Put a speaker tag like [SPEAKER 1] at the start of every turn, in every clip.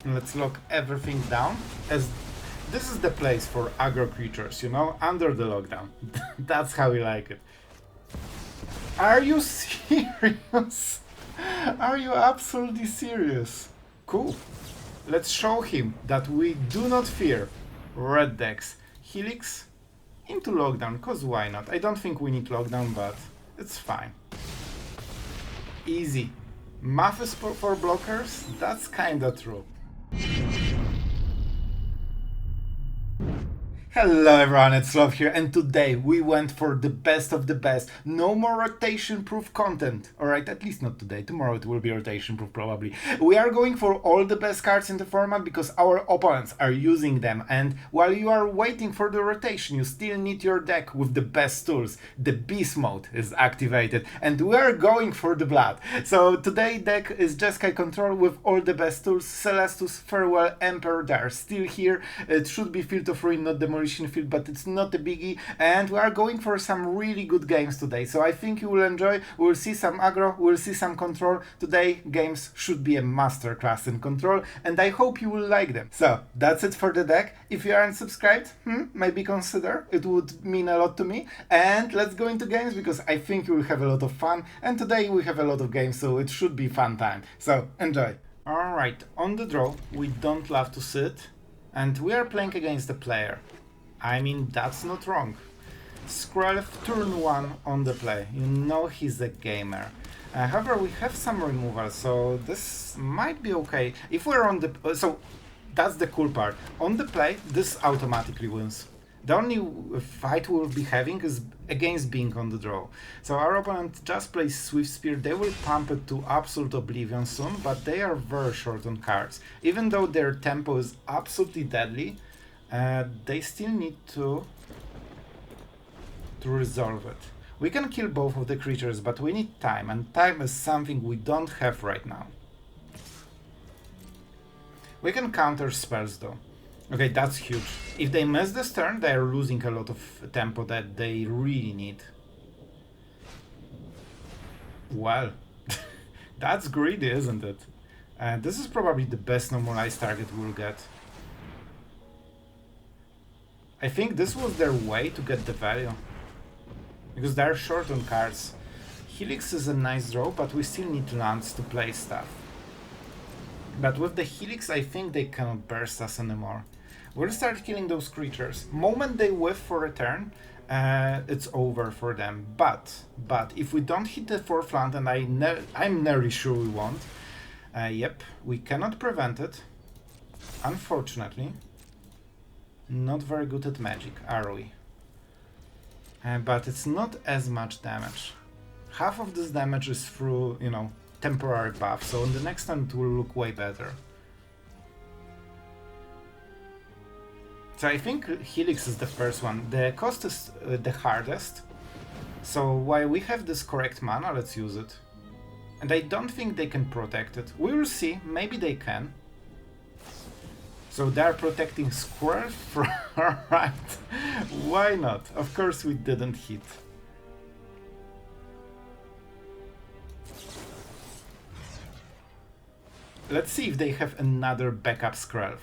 [SPEAKER 1] Let's lock everything down, as this is the place for aggro creatures, you know, under the lockdown. That's how we like it. Are you serious? Are you absolutely serious? Cool. Let's show him that we do not fear red decks. Helix into lockdown, cause why not? I don't think we need lockdown, but it's fine. Easy. Math is for blockers? That's kinda true. Hello everyone, it's Sloth here, and today we went for the best of the best. No more rotation-proof content. Alright, at least not today. Tomorrow it will be rotation-proof probably. We are going for all the best cards in the format because our opponents are using them, and while you are waiting for the rotation, you still need your deck with the best tools. The beast mode is activated, and we are going for the blood. So today deck is Jeskai control with all the best tools. Celestus, Farewell, Emperor, they are still here. It should be Field of Ruin, not Demolition Field, but it's not a biggie, and we are going for some really good games today, so I think you will enjoy. We'll see some aggro, we'll see some control. Today games should be a masterclass in control, and I hope you will like them. So that's it for the deck. If you aren't subscribed, maybe consider, it would mean a lot to me. And let's go into games because I think you will have a lot of fun, and today we have a lot of games, so it should be fun time, so enjoy. Alright, on the draw we don't love to sit, and we are playing against the player. I mean, that's not wrong. Skrelv, turn 1 on the play. You know he's a gamer. However, we have some removal, so this might be okay. If we're on the... so, that's the cool part. On the play, this automatically wins. The only fight we'll be having is against being on the draw. So our opponent just plays Swift Spear. They will pump it to absolute oblivion soon, but they are very short on cards. Even though their tempo is absolutely deadly, they still need to resolve it. We can kill both of the creatures, but we need time, and time is something we don't have right now. We can counter spells though. Okay, that's huge. If they miss this turn, they are losing a lot of tempo that they really need. Well, that's greedy, isn't it? This is probably the best normalized target we'll get. I think this was their way to get the value, because they're short on cards. Helix is a nice draw, but we still need lands to play stuff. But with the Helix, I think they cannot burst us anymore. We'll start killing those creatures. Moment they whiff for a turn, it's over for them. But if we don't hit the 4th land, and I'm nearly sure we won't, yep, we cannot prevent it, unfortunately. Not very good at magic, are we? But it's not as much damage. Half of this damage is through, you know, temporary buff, so on the next time it will look way better. So I think Helix is the first one. The cost is the hardest. So while we have this correct mana, let's use it. And I don't think they can protect it. We will see, maybe they can. So they're protecting Skrelv? Alright, why not? Of course we didn't hit. Let's see if they have another backup Skrelv.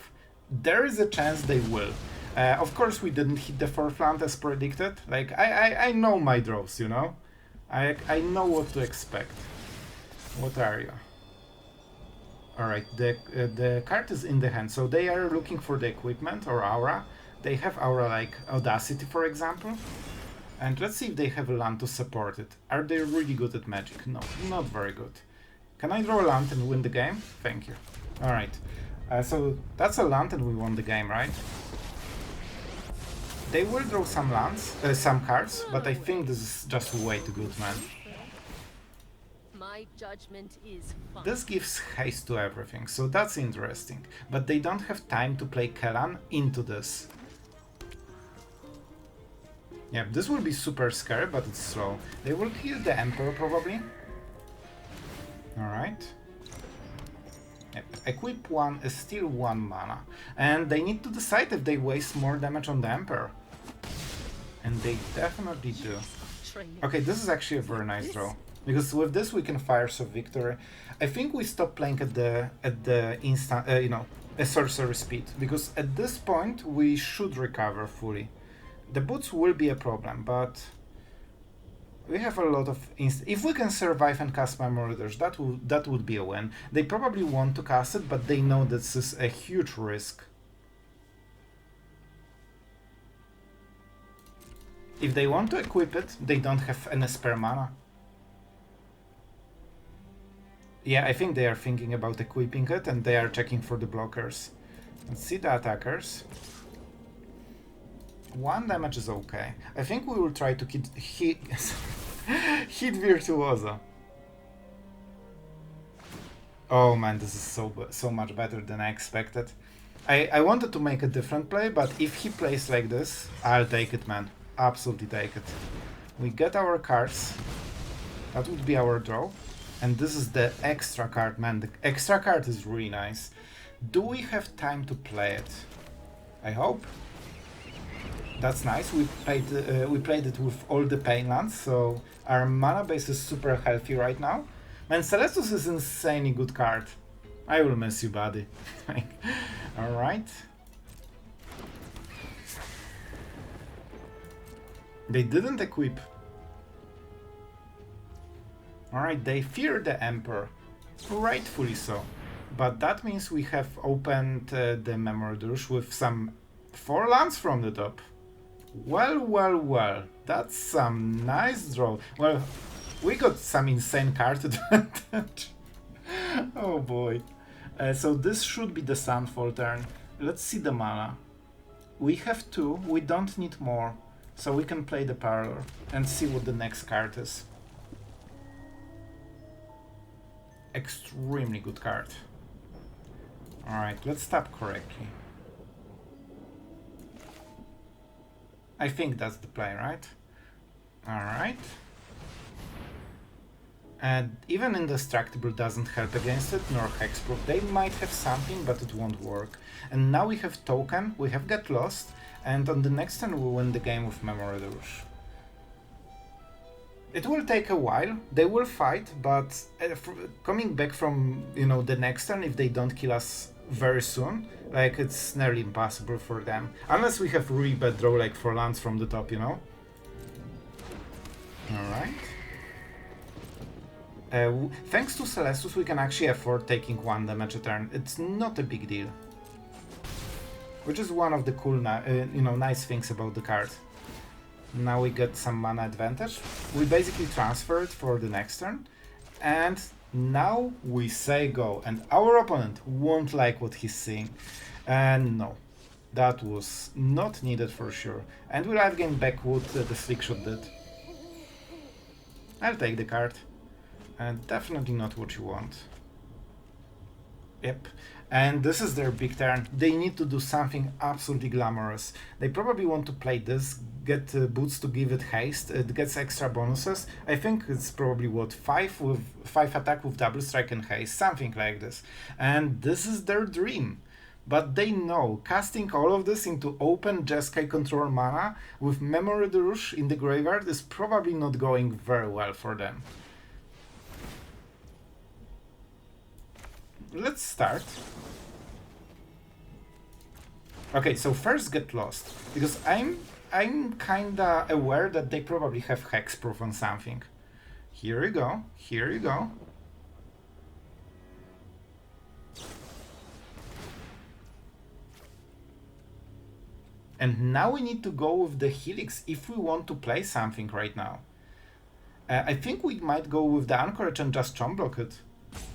[SPEAKER 1] There is a chance they will. Of course we didn't hit the 4th land as predicted. Like, I know my draws, you know? I know what to expect. What are you? Alright, the card is in the hand, so they are looking for the equipment or aura. They have aura like Audacity, for example. And let's see if they have a land to support it. Are they really good at magic? No, not very good. Can I draw a land and win the game? Thank you. Alright, so that's a land and we won the game, right? They will draw some lands, some cards, but I think this is just way too good, man.
[SPEAKER 2] My judgment is fine.
[SPEAKER 1] This gives haste to everything, so that's interesting. But they don't have time to play Kellan into this. Yeah, this will be super scary, but it's slow. They will kill the Emperor, probably. Alright. Yep. Equip 1 is still 1 mana. And they need to decide if they waste more damage on the Emperor. And they definitely do. Okay, this is actually a very nice draw. Because with this we can fire some victory. I think we stop playing at the instant, you know, a sorcery speed, because at this point we should recover fully. The boots will be a problem, but we have a lot of if we can survive and cast Memory Deluge, that would be a win. They probably want to cast it, but they know this is a huge risk. If they want to equip it, they don't have any spare mana. Yeah, I think they are thinking about equipping it, and they are checking for the blockers. Let's see the attackers. 1 damage is okay. I think we will try to hit Virtuoso. Oh man, this is so much better than I expected. I wanted to make a different play, but if he plays like this, I'll take it, man. Absolutely take it. We get our cards. That would be our draw. And this is the extra card, man. The extra card is really nice. Do we have time to play it? I hope. That's nice. We played it with all the pain lands, so our mana base is super healthy right now. Man, Celestus is insanely good card. I will miss you, buddy. Alright. They didn't equip. Alright, they fear the Emperor. Rightfully so. But that means we have opened the Memory Deluge with some 4 lands from the top. Well, well, well. That's some nice draw. Well, we got some insane card advantage. Oh boy. So this should be the Sunfall turn. Let's see the mana. We have 2, we don't need more. So we can play the Parlor and see what the next card is. Extremely good card. Alright, let's tap correctly. I think that's the play, right? Alright. And even Indestructible doesn't help against it, nor Hexproof. They might have something, but it won't work. And now we have Token, we have Get Lost, and on the next turn we win the game with Memory Deluge. It will take a while, they will fight, but coming back from, you know, the next turn, if they don't kill us very soon, like, it's nearly impossible for them. Unless we have really bad draw, like 4 lands from the top, you know? Alright. Thanks to Celestus, we can actually afford taking 1 damage a turn. It's not a big deal. Which is one of the cool, you know, nice things about the card. Now we get some mana advantage. We basically transfer it for the next turn. And now we say go. And our opponent won't like what he's seeing. And no, that was not needed for sure. And we'll have gained back what the Slickshot did. I'll take the card. And definitely not what you want. Yep. And this is their big turn. They need to do something absolutely glamorous. They probably want to play this, get boots to give it haste. It gets extra bonuses. I think it's probably what, 5 attack with double strike and haste, something like this. And this is their dream. But they know casting all of this into open Jeskai control mana with Memory Deluge in the graveyard is probably not going very well for them. Let's start. Okay, so first Get Lost, because I'm kinda aware that they probably have hexproof on something. Here you go, here you go. And now we need to go with the Helix if we want to play something right now. I think we might go with the Anchorage and just chump block it.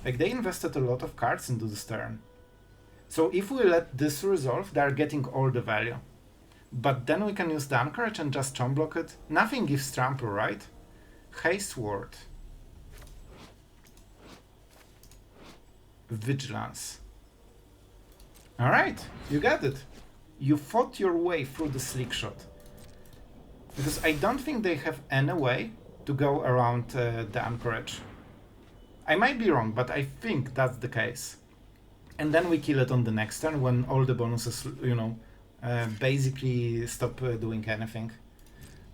[SPEAKER 1] Like, they invested a lot of cards into this turn. So if we let this resolve, they're getting all the value. But then we can use the Anchorage and just chump block it. Nothing gives trample, right? Haste Ward. Vigilance. Alright, you got it. You fought your way through the Slickshot. Because I don't think they have any way to go around the Anchorage. I might be wrong, but I think that's the case. And then we kill it on the next turn when all the bonuses, you know, basically stop doing anything.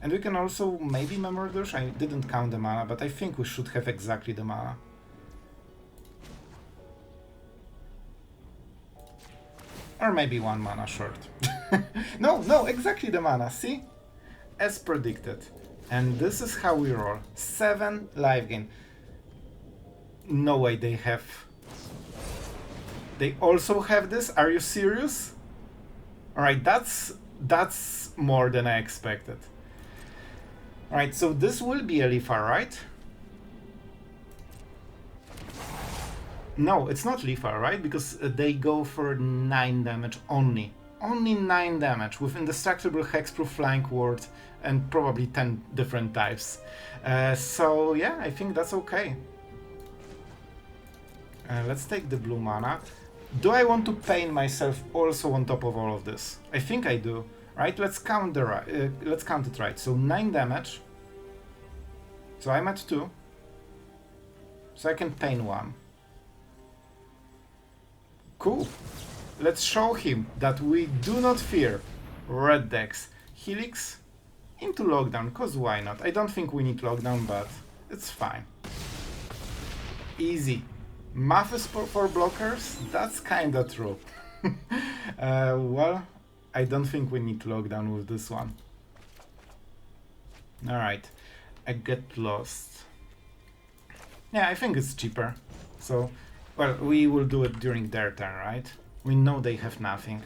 [SPEAKER 1] And we can also maybe Memory Deluge. I didn't count the mana, but I think we should have exactly the mana. Or maybe 1 mana short. No, exactly the mana, see? As predicted. And this is how we roll. 7 life gain. No way they have... They also have this? Are you serious? Alright, that's more than I expected. Alright, so this will be a Leafar, right? No, it's not Leafar, right? Because they go for 9 damage only. Only 9 damage with indestructible hexproof flying ward and probably 10 different types. So yeah, I think that's okay. Let's take the blue mana. Do I want to pain myself also on top of all of this? I think I do. Right? Let's count it right. So 9 damage. So I'm at 2. So I can pain 1. Cool. Let's show him that we do not fear red decks. Helix into lockdown, cause why not? I don't think we need lockdown, but it's fine. Easy. Math is for blockers? That's kinda true. Well, I don't think we need lockdown with this one. Alright. I get lost. Yeah, I think it's cheaper. So, well, we will do it during their turn, right? We know they have nothing.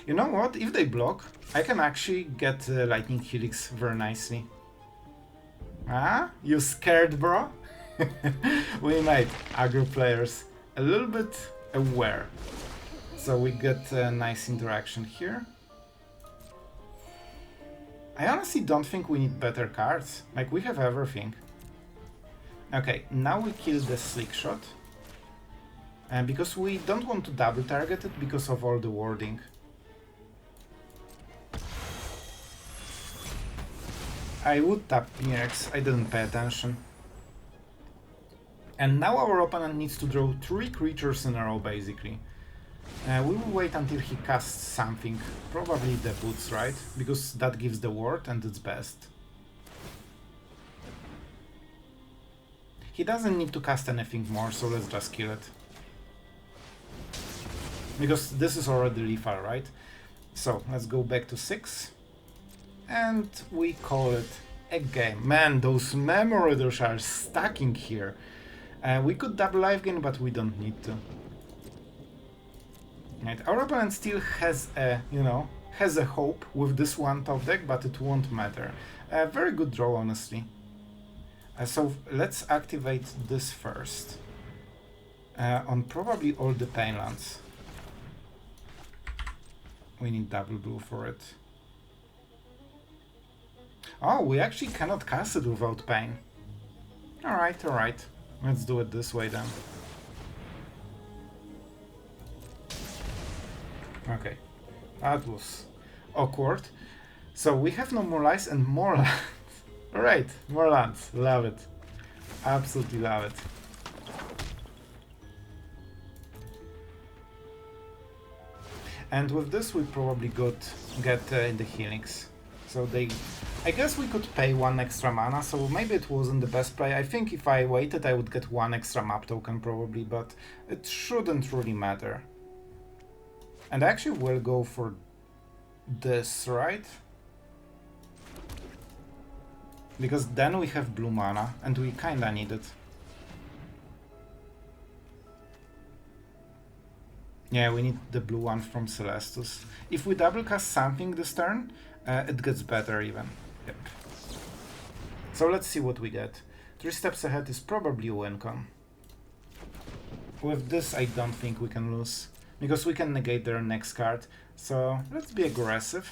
[SPEAKER 1] You know what? If they block, I can actually get Lightning Helix very nicely. Ah? You scared, bro? We made aggro players a little bit aware. So we get a nice interaction here. I honestly don't think we need better cards. Like, we have everything. Okay, now we kill the Slick Shot. And because we don't want to double target it because of all the warding. I would tap Mirrex, I didn't pay attention. And now our opponent needs to draw 3 creatures in a row, basically. We will wait until he casts something, probably the Boots, right? Because that gives the ward and it's best. He doesn't need to cast anything more, so let's just kill it. Because this is already lethal, right? So, let's go back to 6. And we call it a game. Man, those Memory Deluge are stacking here. We could double life gain, but we don't need to. Right, our opponent still has a, has a hope with this one top deck, but it won't matter. Very good draw, honestly. So let's activate this first. On probably all the pain lands. We need double blue for it. Oh, we actually cannot cast it without pain. Alright, alright. Let's do it this way then. Okay, that was awkward. So we have no more lives and more lands. Alright, more lands. Love it. Absolutely love it. And with this we probably get in the Helix. So I guess we could pay 1 extra mana, so maybe it wasn't the best play. I think if I waited I would get 1 extra map token probably, but it shouldn't really matter. And I actually will go for this, right? Because then we have blue mana, and we kinda need it. Yeah, we need the blue one from Celestus. If we double cast something this turn, it gets better even. Yep. So let's see what we get. 3 steps ahead is probably a win con. With this I don't think we can lose, because we can negate their next card. So let's be aggressive.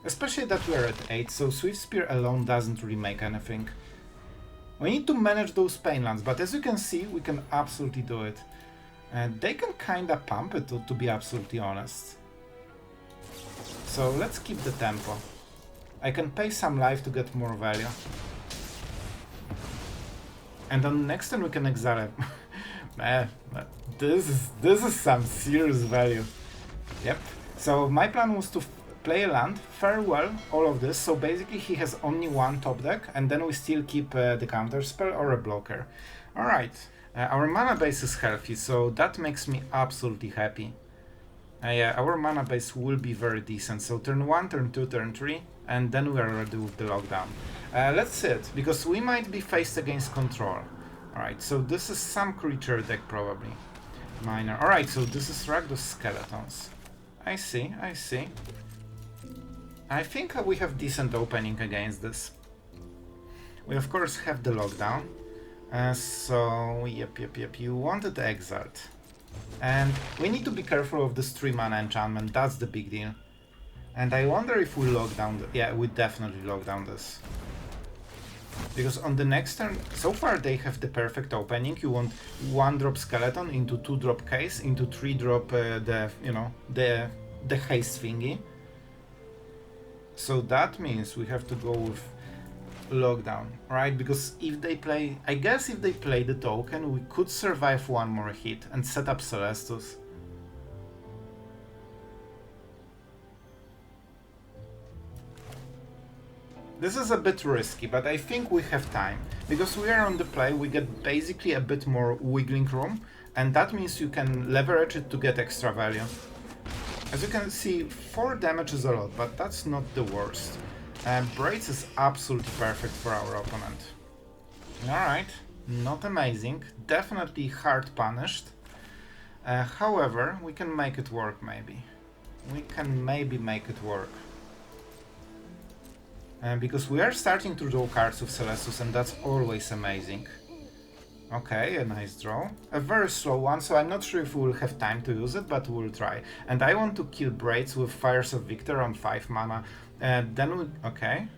[SPEAKER 1] Especially that we are at 8, so Swift Spear alone doesn't really make anything. We need to manage those pain lands, but as you can see, we can absolutely do it. And they can kinda pump it, to be absolutely honest. So let's keep the tempo. I can pay some life to get more value. And on next turn we can exile him. Man, this is some serious value. Yep. So my plan was to play a land, farewell all of this, so basically he has only 1 top deck, and then we still keep the counter spell or a blocker. Alright, Our mana base is healthy, so that makes me absolutely happy. Yeah, our mana base will be very decent. So turn 1, turn 2, turn 3, and then we are ready with the lockdown. Let's see it, because we might be faced against control. Alright, so this is some creature deck probably. Minor. Alright, so this is Rakdos Skeletons. I see, I see. I think we have decent opening against this. We of course have the lockdown. So, yep, you wanted Exalt. And we need to be careful of this 3 mana enchantment, that's the big deal. And I wonder if we lock down yeah, we definitely lock down this. Because on the next turn, so far they have the perfect opening. You want 1-drop skeleton into 2-drop case, into 3-drop the haste thingy. So that means we have to go with lockdown, right? Because if they play, I guess if they play the token, we could survive 1 more hit and set up Celestus. This is a bit risky, but I think we have time. Because we are on the play, we get basically a bit more wiggling room, and that means you can leverage it to get extra value. As you can see, 4 damage is a lot, but that's not the worst. Braids is absolutely perfect for our opponent. Alright, not amazing, definitely hard punished. However, we can make it work maybe. We can maybe make it work. Because we are starting to draw cards with Celestus, and that's always amazing. Okay, a nice draw. A very slow one, so I'm not sure if we will have time to use it, but we'll try. And I want to kill Braids with Fires of Victor on 5 mana. Then we... okay.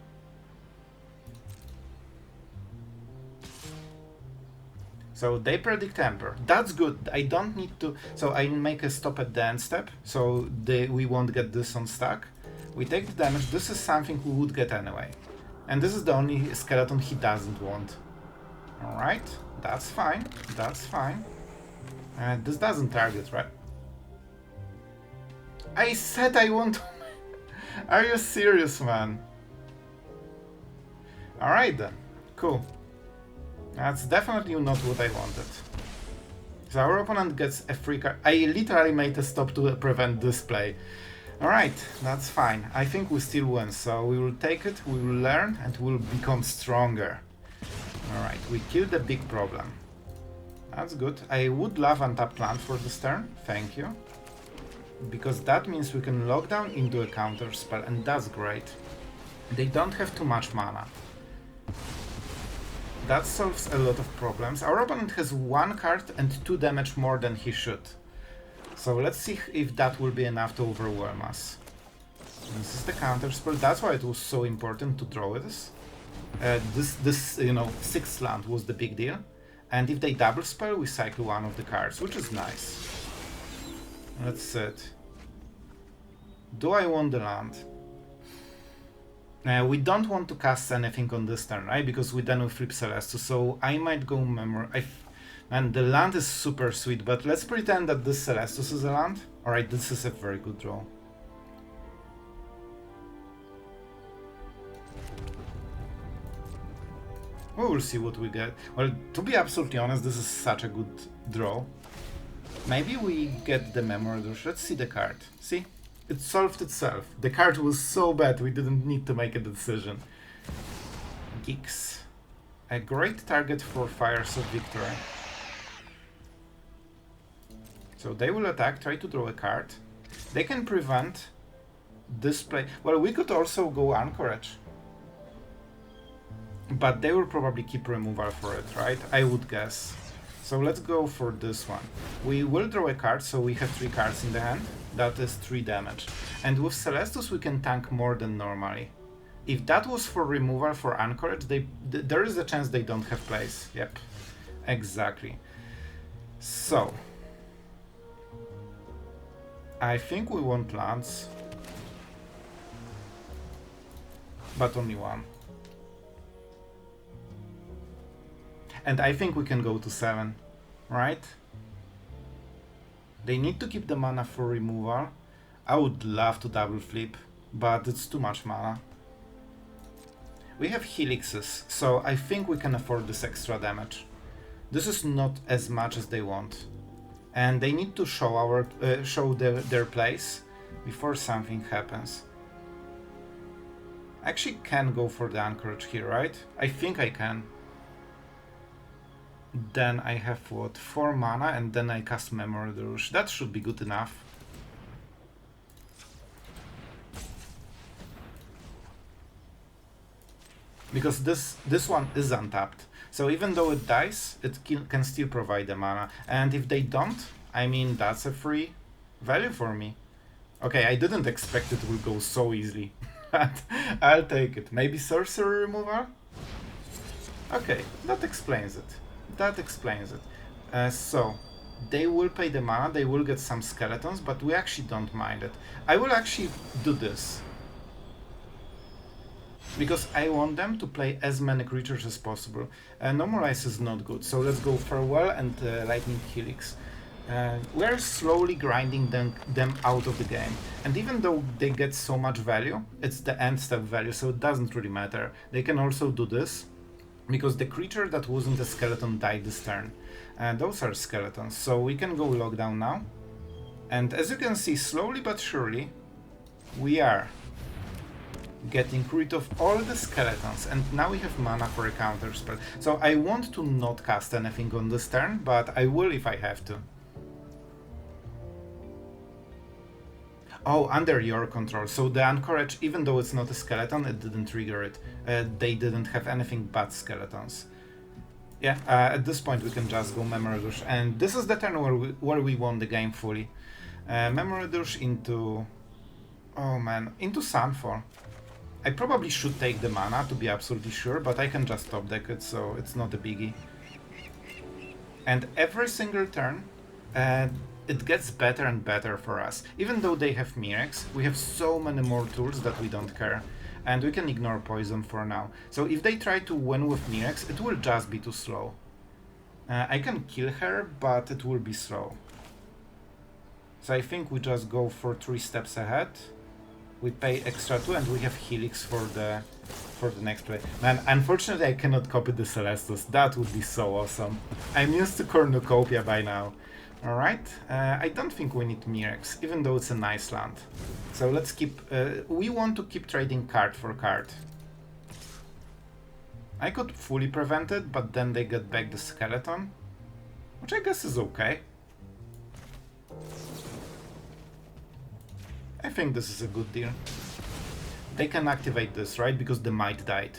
[SPEAKER 1] So they predict Emperor. That's good. I don't need to... so I make a stop at the end step, so we won't get this on stack. We take the damage. This is something we would get anyway. And this is the only skeleton he doesn't want. Alright, that's fine. That's fine. This doesn't target, right? I said I want to... Are you serious, man? Alright then. Cool. That's definitely not what I wanted. So our opponent gets a free card. I literally made a stop to prevent this play. Alright, that's fine. I think we still win, so we will take it, we will learn, and we will become stronger. Alright, we killed the big problem. That's good. I would love untapped land for this turn, thank you. Because that means we can lock down into a counter spell, and that's great. They don't have too much mana. That solves a lot of problems. Our opponent has 1 card and 2 damage more than he should. So let's see if that will be enough to overwhelm us. This is the counter spell. That's why it was so important to draw this. This 6th land was the big deal. And if they double spell, we cycle 1 of the cards, which is nice. Let's see it. Do I want the land? We don't want to cast anything on this turn, right? Because we then will flip Celestus, so I might go Memory. And the land is super sweet, but let's pretend that this Celestus is a land. Alright, this is a very good draw. We will see what we get. Well, to be absolutely honest, this is such a good draw. Maybe we get the Memory Deluge. Let's see the card. See? It solved itself. The card was so bad, we didn't need to make a decision. Geeks. A great target for Fires of Victory. So they will attack, try to draw a card. They can prevent this play. Well, we could also go Anchorage. But they will probably keep removal for it, right? I would guess. So let's go for this one. We will draw a card, so we have 3 cards in the hand. That is 3 damage. And with Celestus we can tank more than normally. If that was for removal for Anchorage, there is a chance they don't have plays. Yep, exactly. So... I think we want lands. But only 1. And I think we can go to 7, right? They need to keep the mana for removal. I would love to double flip, but it's too much mana. We have Helixes, so I think we can afford this extra damage. This is not as much as they want. And they need to show their place before something happens. I actually can go for the Anchorage here, right? I think I can. Then I have what, 4 mana, and then I cast Memory Deluge. That should be good enough. Because this one is untapped. So even though it dies, it can still provide the mana. And if they don't, I mean, that's a free value for me. Okay, I didn't expect it would go so easily. I'll take it. Maybe sorcery removal? Okay, that explains it. That explains it. So, they will pay the mana, they will get some skeletons, but we actually don't mind it. I will actually do this. Because I want them to play as many creatures as possible. Normalize is not good, so let's go Farewell and Lightning Helix. We're slowly grinding them out of the game. And even though they get so much value, it's the end step value, so it doesn't really matter. They can also do this, because the creature that wasn't a skeleton died this turn. Those are skeletons, so we can go lockdown now. And as you can see, slowly but surely, we are getting rid of all the skeletons, and now we have mana for a counter spell. So I want to not cast anything on this turn, but I will if I have to. Oh, under your control. So the Anchorage, even though it's not a skeleton, it didn't trigger it. They didn't have anything but skeletons. Yeah, at this point we can just go Memory Deluge, and this is the turn where we won the game fully. Memory Deluge into... oh man, into Sunfall. I probably should take the mana to be absolutely sure, but I can just top deck it, so it's not a biggie. And every single turn, it gets better and better for us. Even though they have Mirrex, we have so many more tools that we don't care. And we can ignore poison for now. So if they try to win with Mirrex, it will just be too slow. I can kill her, but it will be slow. So I think we just go for 3 steps ahead. We pay extra 2 and we have Helix for the next play. Man, unfortunately I cannot copy the Celestus. That would be so awesome. I'm used to Cornucopia by now. Alright, I don't think we need Mirrex, even though it's a nice land. So let's keep... we want to keep trading card for card. I could fully prevent it, but then they get back the skeleton, which I guess is okay. I think this is a good deal. They can activate this, right? Because the Might died.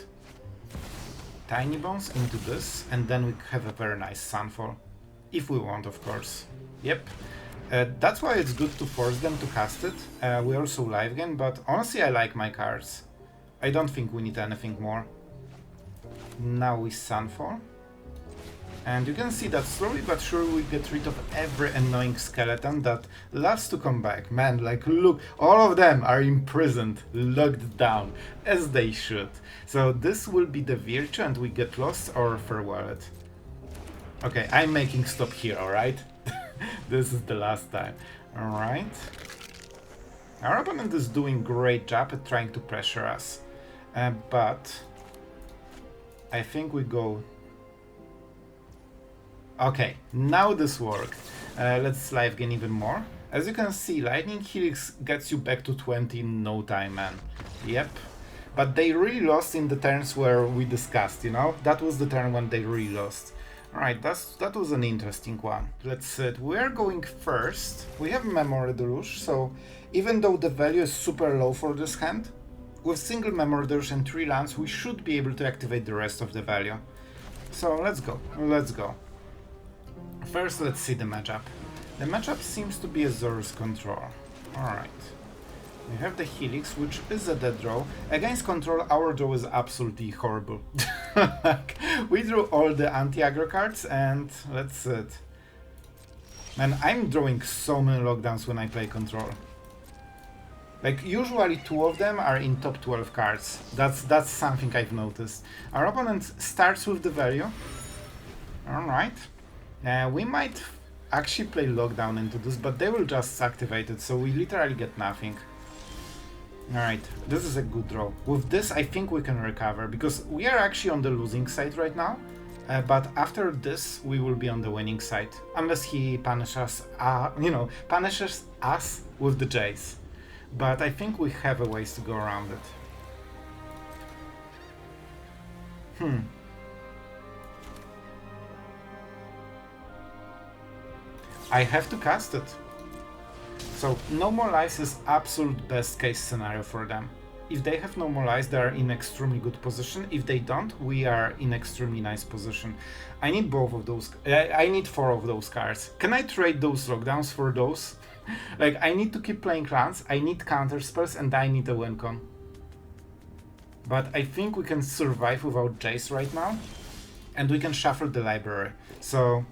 [SPEAKER 1] Tiny Bones into this, and then we have a very nice Sunfall. If we want, of course. Yep. That's why it's good to force them to cast it. We also live game, but honestly I like my cards. I don't think we need anything more. Now we Sunfall. And you can see that slowly but surely we get rid of every annoying skeleton that loves to come back. Man, like look, all of them are imprisoned, locked down, as they should. So this will be the Virtue and we get lost or Farewell it. Okay, I'm making stop here, alright? This is the last time. Alright. Our opponent is doing great job at trying to pressure us. But I think we go... Okay, now this worked. Let's live gain even more. As you can see, Lightning Helix gets you back to 20 in no time, man. Yep. But they really lost in the turns where we discussed, you know? That was the turn when they really lost. Alright, that was an interesting one. Let's see it. We're going first. We have Memory Deluge, so even though the value is super low for this hand, with single Memory Deluge and 3 lands, we should be able to activate the rest of the value. So let's go, let's go. First, let's see the matchup. The matchup seems to be Azor's Control. Alright. We have the Helix, which is a dead draw. Against Control, our draw is absolutely horrible. We drew all the anti-aggro cards, and that's see it. Man, I'm drawing so many lockdowns when I play Control. Like, usually 2 of them are in top 12 cards. That's something I've noticed. Our opponent starts with the value. Alright. We might actually play lockdown into this, but they will just activate it, so we literally get nothing. Alright, this is a good draw. With this I think we can recover, because we are actually on the losing side right now, But after this, we will be on the winning side, unless he punishes, punishes us with the Jace. But I think we have a ways to go around it. I have to cast it. So no more lies is absolute best case scenario for them. If they have no more lies, they are in extremely good position. If they don't, we are in extremely nice position. I need both of those. I need 4 of those cards. Can I trade those lockdowns for those? Like, I need to keep playing clans, I need counter spells, and I need a win con. But I think we can survive without Jace right now. And we can shuffle the library. So...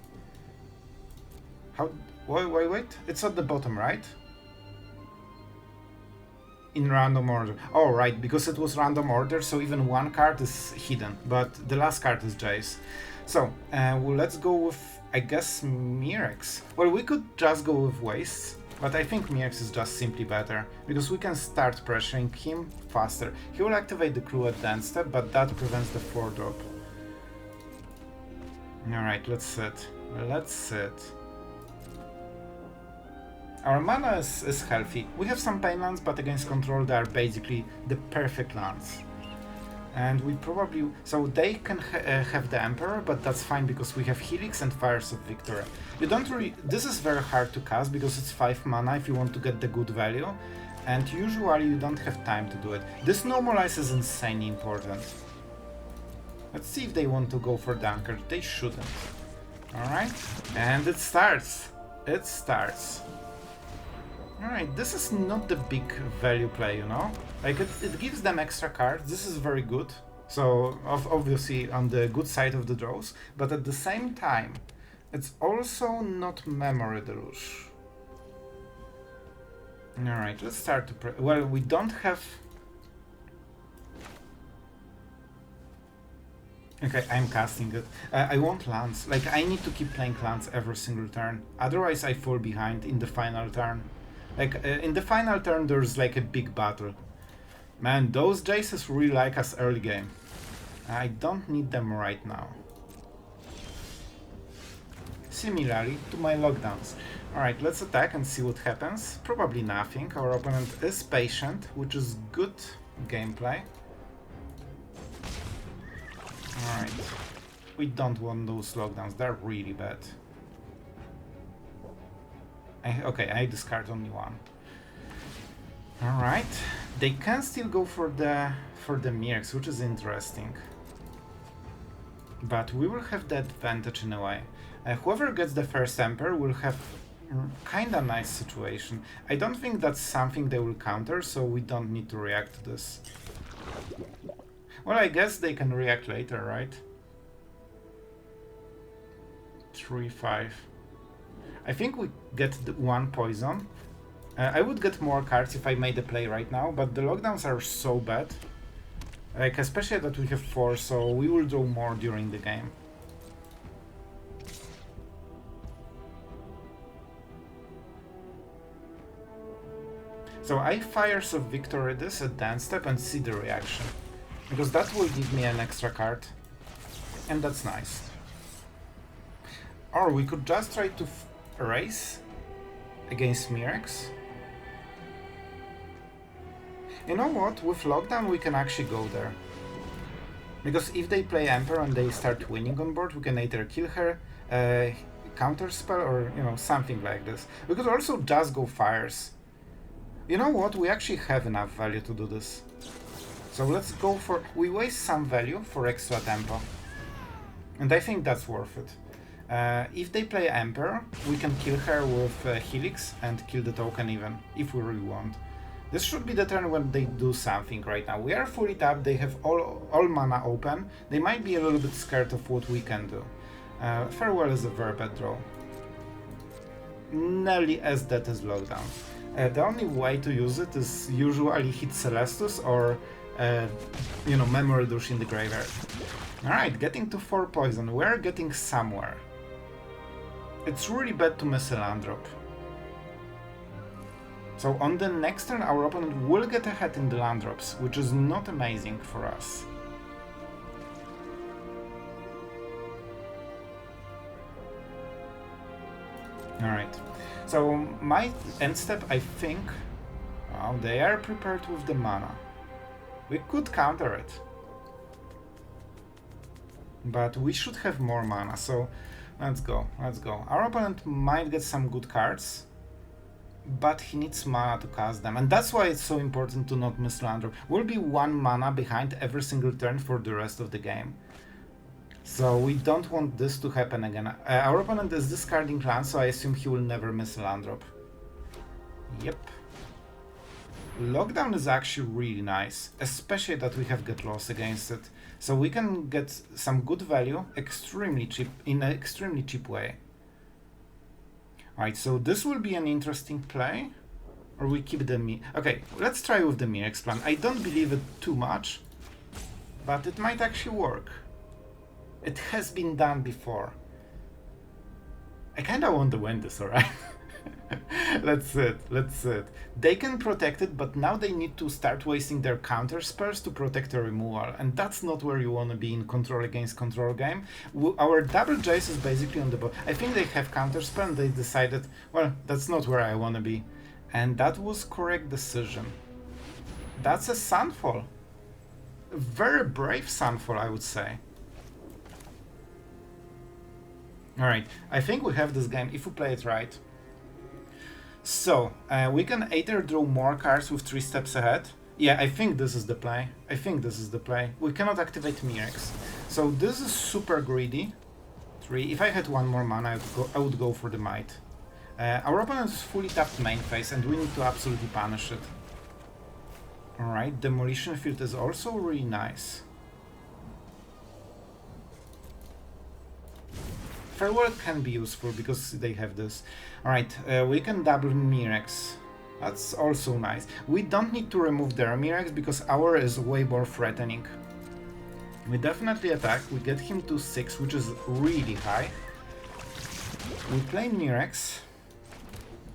[SPEAKER 1] how... Wait. It's at the bottom, right? In random order. Oh, right, because it was random order, so even one card is hidden. But the last card is Jace. So, well, let's go with, I guess, Mirrex. Well, we could just go with Wastes. But I think Mirrex is just simply better, because we can start pressuring him faster. He will activate the crew at the end step, but that prevents the 4-drop. Alright, let's sit. Let's sit. Our mana is healthy. We have some pain lands, but against control they are basically the perfect lands. And we probably... so they can have the Emperor, but that's fine because we have Helix and Fires of Victory. You don't really... this is very hard to cast because it's 5 mana if you want to get the good value. And usually you don't have time to do it. This Normalize is insanely important. Let's see if they want to go for the Anchor. They shouldn't. Alright. And it starts. It starts. Alright, this is not the big value play, you know? Like, it gives them extra cards, this is very good. So, obviously on the good side of the draws, but at the same time, it's also not Memory Deluge. Alright, let's start to well, we don't have... okay, I'm casting it. I want lands. Like, I need to keep playing lands every single turn, otherwise I fall behind in the final turn. Like, in the final turn there's like a big battle. Man, those Jaces really like us early game. I don't need them right now. Similarly to my lockdowns. Alright, let's attack and see what happens. Probably nothing. Our opponent is patient, which is good gameplay. Alright. We don't want those lockdowns, they're really bad. Okay, I discard only one. Alright. They can still go for the Mirrex, which is interesting. But we will have the advantage in a way. Whoever gets the first Emperor will have kinda nice situation. I don't think that's something they will counter, so we don't need to react to this. Well, I guess they can react later, right? 3-5. I think we get the 1 poison. I would get more cards if I made a play right now, but the lockdowns are so bad. Like, especially that we have 4, so we will draw more during the game. So I Fires of Victory this at dance step and see the reaction. Because that will give me an extra card. And that's nice. Or we could just try to race against Mirrex. You know what? With lockdown we can actually go there. Because if they play Emperor and they start winning on board, we can either kill her, counterspell, or, you know, something like this. We could also just go Fires. You know what? We actually have enough value to do this. So let's go for... we waste some value for extra tempo. And I think that's worth it. If they play Emperor, we can kill her with Helix and kill the token even, if we really want. This should be the turn when they do something right now. We are fully tapped, they have all mana open. They might be a little bit scared of what we can do. Farewell is a very bad draw. Nearly as dead as Lockdown. The only way to use it is usually hit Celestus or, you know, Memory Deluge in the graveyard. Alright, getting to 4 poison. We're getting somewhere. It's really bad to miss a land drop. So on the next turn our opponent will get ahead in the land drops, which is not amazing for us. Alright. So my end step, I think... Oh, they are prepared with the mana. We could counter it. But we should have more mana, so let's go, let's go. Our opponent might get some good cards, but he needs mana to cast them, and that's why it's so important to not miss land drop. We'll be 1 mana behind every single turn for the rest of the game. So we don't want this to happen again. Our opponent is discarding land, so I assume he will never miss a land drop. Yep. Lockdown is actually really nice, especially that we have Get Lost against it. So we can get some good value extremely cheap, in an extremely cheap way. Alright, so this will be an interesting play. Or we keep the okay, let's try with the Mirrex plan. I don't believe it too much, but it might actually work. It has been done before. I kinda want to win this, alright? Let's sit, let's sit. They can protect it, but now they need to start wasting their counter spells to protect a removal, and that's not where you want to be in control against control game. Our double Jace is basically on the board. I think they have counter spell and they decided, well, that's not where I want to be. And that was correct decision. That's a Sunfall. A very brave Sunfall, I would say. Alright, I think we have this game if we play it right. So, we can either draw more cards with 3 steps ahead. Yeah, I think this is the play. I think this is the play. We cannot activate Mirrex. So this is super greedy. 3. If I had 1 more mana, I would go for the Might. Our opponent is fully tapped main phase, and we need to absolutely punish it. Alright, Demolition Field is also really nice. Farewell can be useful because they have this. Alright, we can double Mirrex. That's also nice. We don't need to remove their Mirrex because our is way more threatening. We definitely attack. We get him to 6, which is really high. We play Mirrex,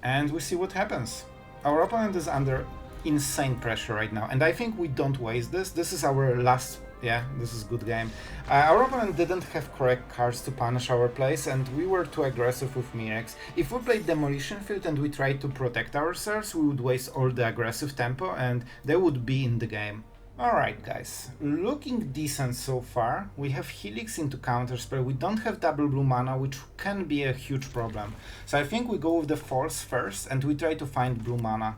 [SPEAKER 1] and we see what happens. Our opponent is under insane pressure right now, and I think we don't waste this. This is our last... Yeah, this is good game. Our opponent didn't have correct cards to punish our plays, and we were too aggressive with Mirrex. If we played Demolition Field and we tried to protect ourselves, we would waste all the aggressive tempo and they would be in the game. Alright guys, looking decent so far. We have Helix into counterspell, we don't have double blue mana, which can be a huge problem. So I think we go with the Force first and we try to find blue mana.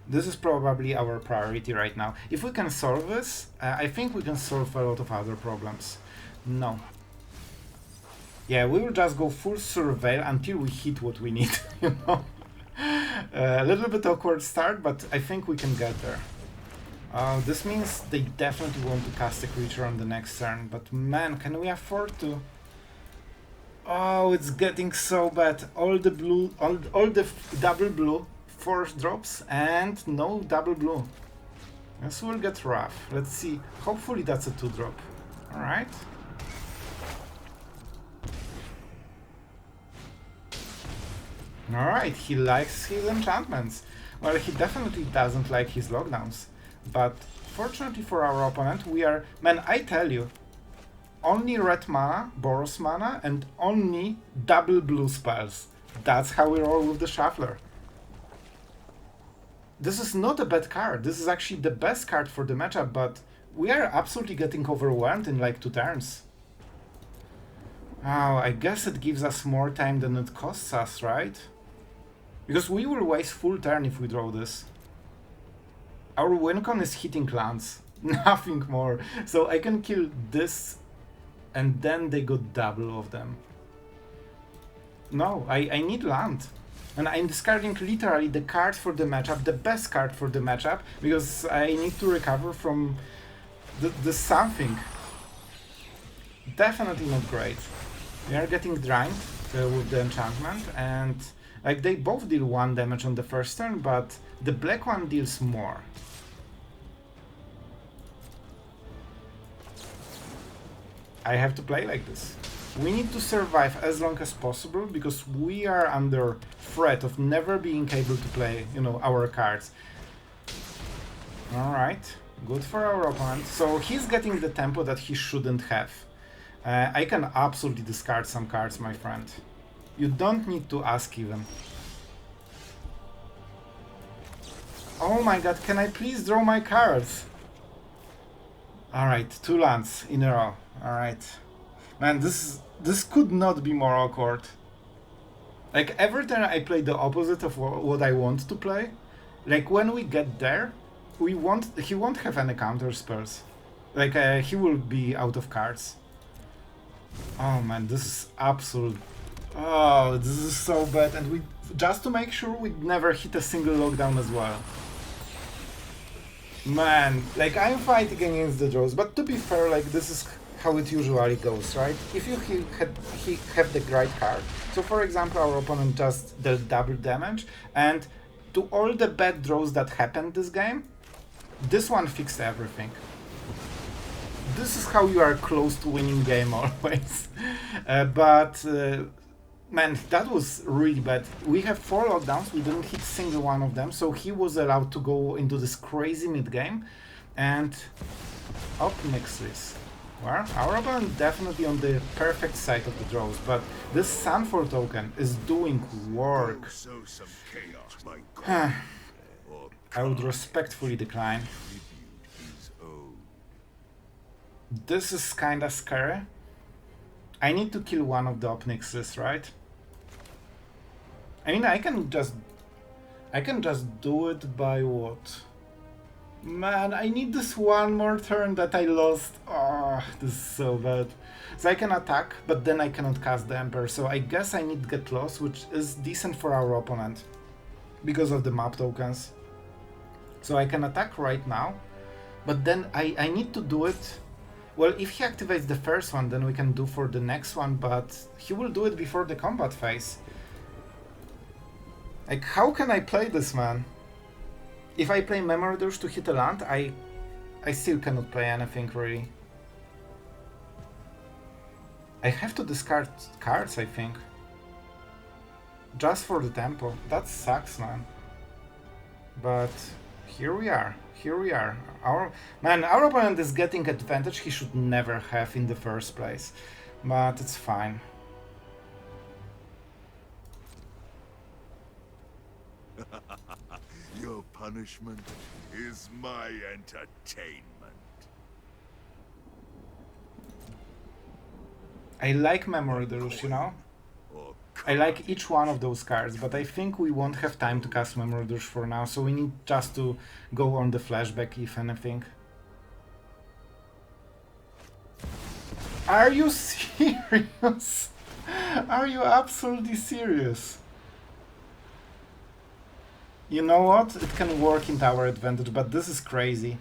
[SPEAKER 1] This is probably our priority right now. If we can solve this, I think we can solve a lot of other problems. No. Yeah, we will just go full surveil until we hit what we need, you know? A little bit awkward start, but I think we can get there. This means they definitely want to cast a creature on the next turn, but man, can we afford to? Oh, it's getting so bad. All the blue, all the double blue. 4 drops and no double blue. This will get rough. Let's see. Hopefully that's a 2-drop. Alright. Alright, he likes his enchantments. Well, he definitely doesn't like his lockdowns. But fortunately for our opponent, we are... Man, I tell you, only red mana, Boros mana, and only double blue spells. That's how we roll with the Shuffler. This is not a bad card. This is actually the best card for the matchup, but we are absolutely getting overwhelmed in like 2 turns. Oh, I guess it gives us more time than it costs us, right? Because we will waste full turn if we draw this. Our win con is hitting lands, nothing more. So I can kill this and then they got double of them. No, I need land. And I'm discarding literally the card for the matchup, the best card for the matchup, because I need to recover from the something. Definitely not great. We are getting drained with the enchantment, and like they both deal 1 damage on the first turn, but the black one deals more. I have to play like this. We need to survive as long as possible because we are under threat of never being able to play, you know, our cards. Alright, good for our opponent. So he's getting the tempo that he shouldn't have. I can absolutely discard some cards, my friend. You don't need to ask even. Oh my god, can I please draw my cards? Alright, 2 lands in a row. Alright. Man, this could not be more awkward. Like, every turn I play the opposite of what I want to play. Like, when we get there, he won't have any counter spells. Like, he will be out of cards. Oh man, this is absolute... Oh, this is so bad. And we, just to make sure, we never hit a single lockdown as well. Man, like, I'm fighting against the draws, but to be fair, like, this is how it usually goes, right? If you have the right card, so for example, our opponent just dealt double damage, and to all the bad draws that happened this game, this one fixed everything. This is how you are close to winning game always. Man, that was really bad. We have 4 lockdowns, we didn't hit single one of them, so he was allowed to go into this crazy mid game. And up next this. Well, our opponent definitely on the perfect side of the draws, but this Sunfall token is doing work. I would respectfully decline. This is kinda scary. I need to kill one of the Opnixes, right? I mean, I can just do it by what? Man, I need this one more turn that I lost. Oh, this is so bad. So I can attack, but then I cannot cast the Emperor, so I guess I need Get Lost, which is decent for our opponent because of the map tokens. So I can attack right now, but then I need to do it. Well, if he activates the first one, then we can do for the next one, but he will do it before the combat phase. Like, how can I play this, man? If I play Memory Deluge to hit a land, I still cannot play anything, really. I have to discard cards, I think. Just for the tempo. That sucks, man. But here we are. Here we are. Our opponent is getting advantage he should never have in the first place. But it's fine.
[SPEAKER 2] Your punishment is my entertainment.
[SPEAKER 1] I like Memory Deluge, you know? I like each one of those cards, but I think we won't have time to cast Memory Deluge for now, so we need just to go on the flashback, if anything. Are you serious? Are you absolutely serious? You know what? It can work into our advantage, but this is crazy.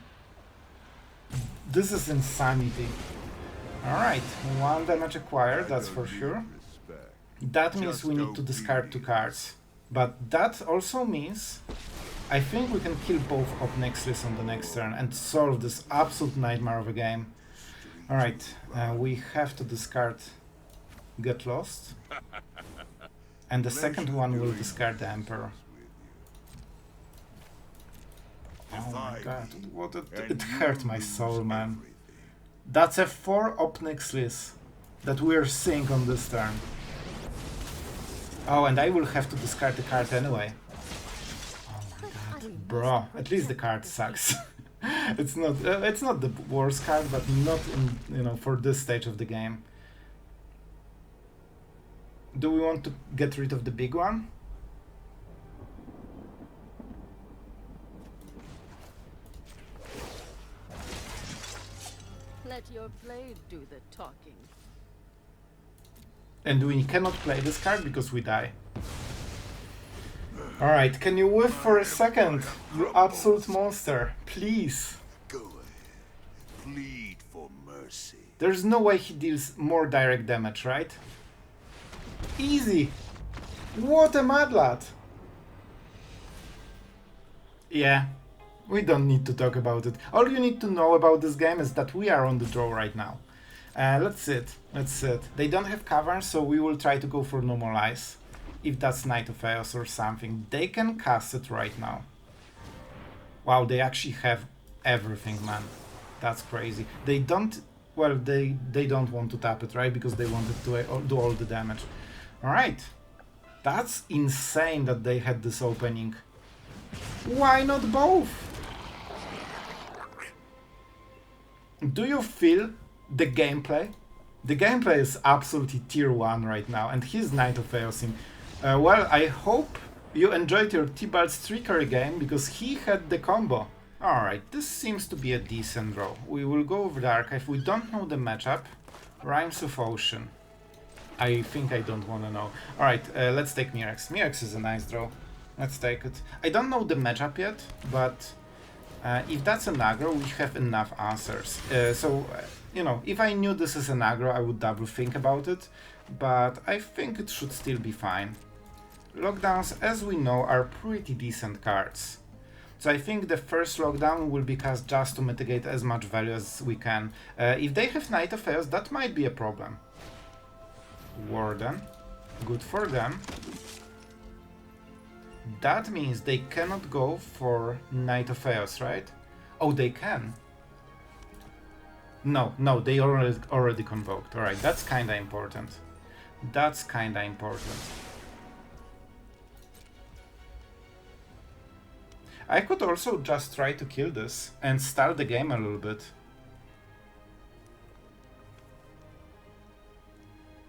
[SPEAKER 1] This is insanity. Alright, 1 damage acquired, that's for sure. That means we need to discard 2 cards. But that also means I think we can kill both Opnixes on the next turn and solve this absolute nightmare of a game. Alright, we have to discard Get Lost. And the second one will discard the Emperor. Oh my god, what it hurt my soul, man. That's a 4 Opnixes that we're seeing on this turn. Oh, and I will have to discard the card anyway. Oh my god, bro, at least the card sucks. It's not the worst card, but not in, you know, for this stage of the game. Do we want to get rid of the big one?
[SPEAKER 3] Let your blade do the talking.
[SPEAKER 1] And we cannot play this card because we die. Alright, can you whiff for a second, you absolute monster? Please.
[SPEAKER 2] Go ahead. Plead for mercy.
[SPEAKER 1] There's no way he deals more direct damage, right? Easy! What a mad lad! Yeah, we don't need to talk about it. All you need to know about this game is that we are on the draw right now. Let's sit. They don't have caverns, so we will try to go for normal ice. If that's Knight of Chaos or something, they can cast it right now. Wow, they actually have everything, man. That's crazy. They don't... Well, they don't want to tap it, right? Because they wanted to do all the damage. Alright. That's insane that they had this opening. Why not both? Do you feel the gameplay? The gameplay is absolutely tier 1 right now, and he's Knight of Eosin. Well, I hope you enjoyed your T-Balt's trickery game, because he had the combo. Alright, this seems to be a decent draw. We will go with the archive. We don't know the matchup. Rhymes of Ocean. I think I don't want to know. Alright, let's take Mirrex. Mirrex is a nice draw. Let's take it. I don't know the matchup yet, but if that's an aggro, we have enough answers. You know, if I knew this is an aggro, I would double think about it, but I think it should still be fine. Lockdowns, as we know, are pretty decent cards. So I think the first lockdown will be cast just to mitigate as much value as we can. If they have Knight of Eos, that might be a problem. Warden, good for them. That means they cannot go for Knight of Eos, right? Oh, they can. No, they already convoked. Alright, that's kinda important. That's kinda important. I could also just try to kill this and start the game a little bit.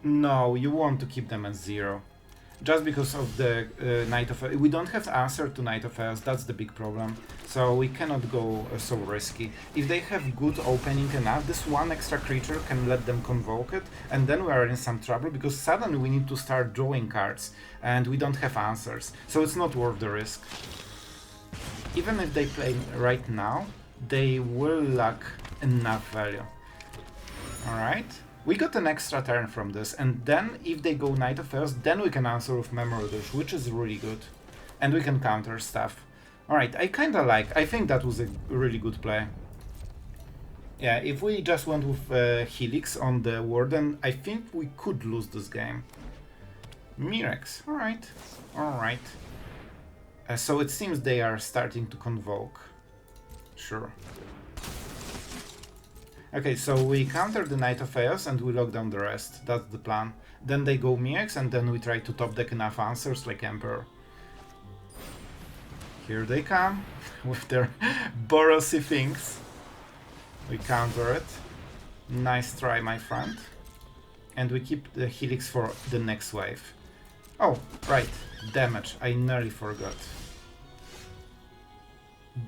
[SPEAKER 1] No, you want to keep them at 0. Just because of the Knight of Eos. We don't have answer to Knight of Eos, that's the big problem. So we cannot go so risky. If they have good opening enough, this one extra creature can let them convoke it, and then we are in some trouble, because suddenly we need to start drawing cards, and we don't have answers. So it's not worth the risk. Even if they play right now, they will lack enough value. Alright. We got an extra turn from this, and then if they go Knight of Eos, then we can answer with Memory Deluge, which is really good. And we can counter stuff. Alright, I think that was a really good play. Yeah, if we just went with Helix on the Warden, I think we could lose this game. Mirrex, alright, alright. So it seems they are starting to convoke. Sure. Okay, so we counter the Knight of Eos and we lock down the rest. That's the plan. Then they go Mirrex and then we try to top deck enough answers like Emperor. Here they come with their Borosy things. We counter it. Nice try, my friend. And we keep the Helix for the next wave. Oh, right. Damage. I nearly forgot.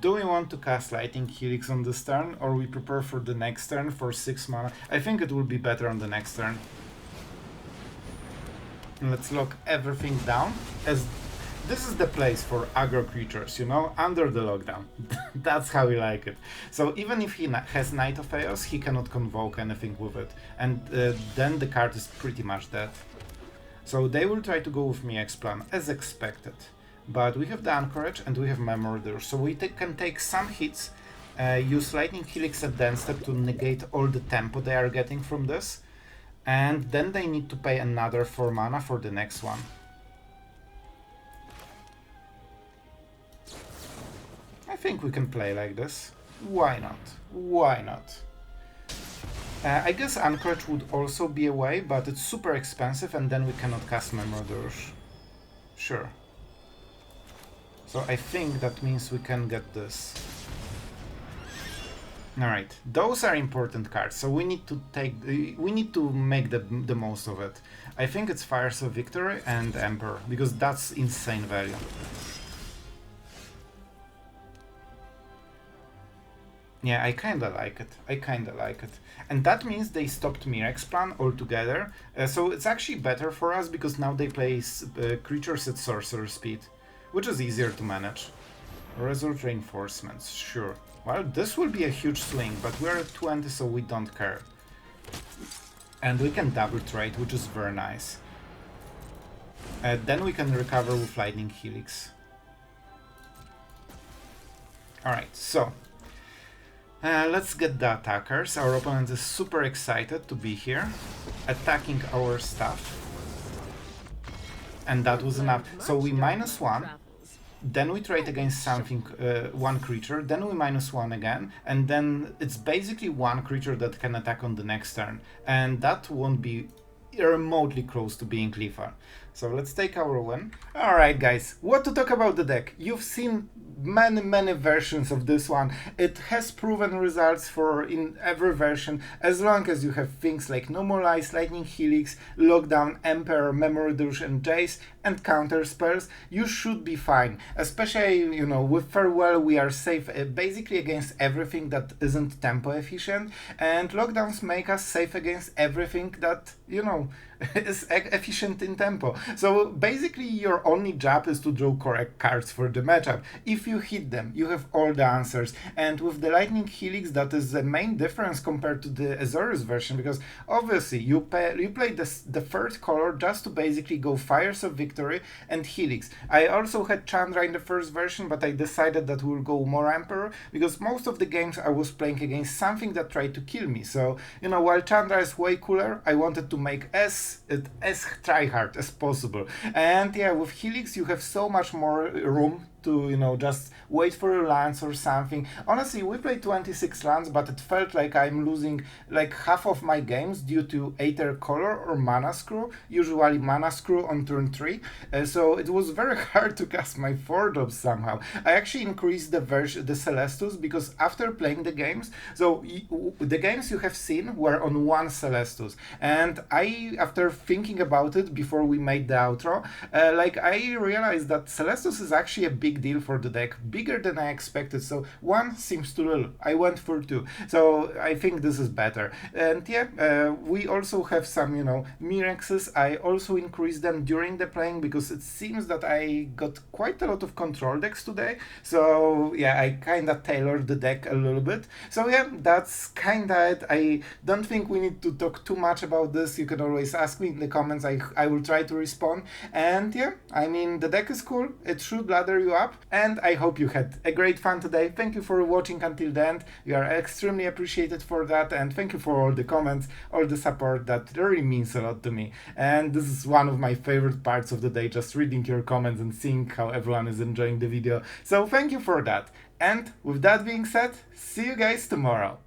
[SPEAKER 1] Do we want to cast Lightning Helix on this turn, or we prepare for the next turn for 6 mana? I think it will be better on the next turn. Let's lock everything down, as this is the place for aggro creatures, you know, under the lockdown. That's how we like it. So even if he has Knight of Eos, he cannot convoke anything with it, and then the card is pretty much dead. So they will try to go with Mirrex plan, as expected. But we have the Anchorage and we have Memory Deluge, so we can take some hits, use Lightning Helix at the end step to negate all the tempo they are getting from this, and then they need to pay another 4 mana for the next one. I think we can play like this. Why not? Why not? I guess Anchorage would also be a way, but it's super expensive and then we cannot cast Memory Deluge. Sure. So I think that means we can get this. Alright, those are important cards, so we need to make the most of it. I think it's Fires of Victory and Emperor, because that's insane value. Yeah, I kinda like it. I kinda like it. And that means they stopped Mirrex plan altogether, so it's actually better for us, because now they play creatures at sorcerer speed, which is easier to manage. Resort Reinforcements, sure. Well, this will be a huge swing, but we're at 20, so we don't care. And we can double trade, which is very nice. Then we can recover with Lightning Helix. Alright, so let's get the attackers. Our opponent is super excited to be here, attacking our stuff. And that was enough. So we -1, then we trade against something, one creature, then we -1 again, and then it's basically one creature that can attack on the next turn. And that won't be remotely close to being lethal. So let's take our win. Alright guys, what to talk about the deck? You've seen many versions of this one. It has proven results for in every version, as long as you have things like Normalize, Lightning Helix, Lockdown, Emperor, Memory Deluge and Jace, and counter spells, you should be fine. Especially, you know, with Farewell we are safe basically against everything that isn't tempo efficient, and lockdowns make us safe against everything that, you know, is efficient in tempo. So basically your only job is to draw correct cards for the matchup. If you hit them, you have all the answers. And with the Lightning Helix, that is the main difference compared to the Azorius version, because obviously you play the third color just to basically go Fires of Victory and Helix. I also had Chandra in the first version, but I decided that we'll go more Emperor, because most of the games I was playing against something that tried to kill me. So, you know, while Chandra is way cooler, I wanted to make as tryhard as possible. And yeah, with Helix you have so much more room to, you know, just wait for a lance or something. Honestly, we played 26 lands, but it felt like I'm losing like half of my games due to Aether Color or Mana Screw, usually Mana Screw on turn 3. So it was very hard to cast my 4-drops somehow. I actually increased the Celestus, because after playing the games, so the games you have seen were on one Celestus, and I, after thinking about it before we made the outro, like I realized that Celestus is actually a big deal for the deck, bigger than I expected. So one seems too little. I went for 2, so I think this is better. And yeah, we also have some, you know, Mirrexes. I also increased them during the playing, because it seems that I got quite a lot of control decks today. So yeah, I kinda tailored the deck a little bit. So yeah, that's kinda it. I don't think we need to talk too much about this. You can always ask me in the comments. I will try to respond. And yeah, I mean, the deck is cool. It should ladder you up, and I hope you had a great fun today. Thank you for watching until the end. You are extremely appreciated for that, and thank you for all the comments, all the support. That really means a lot to me, and this is one of my favorite parts of the day, just reading your comments and seeing how everyone is enjoying the video. So thank you for that. And with that being said, see you guys tomorrow.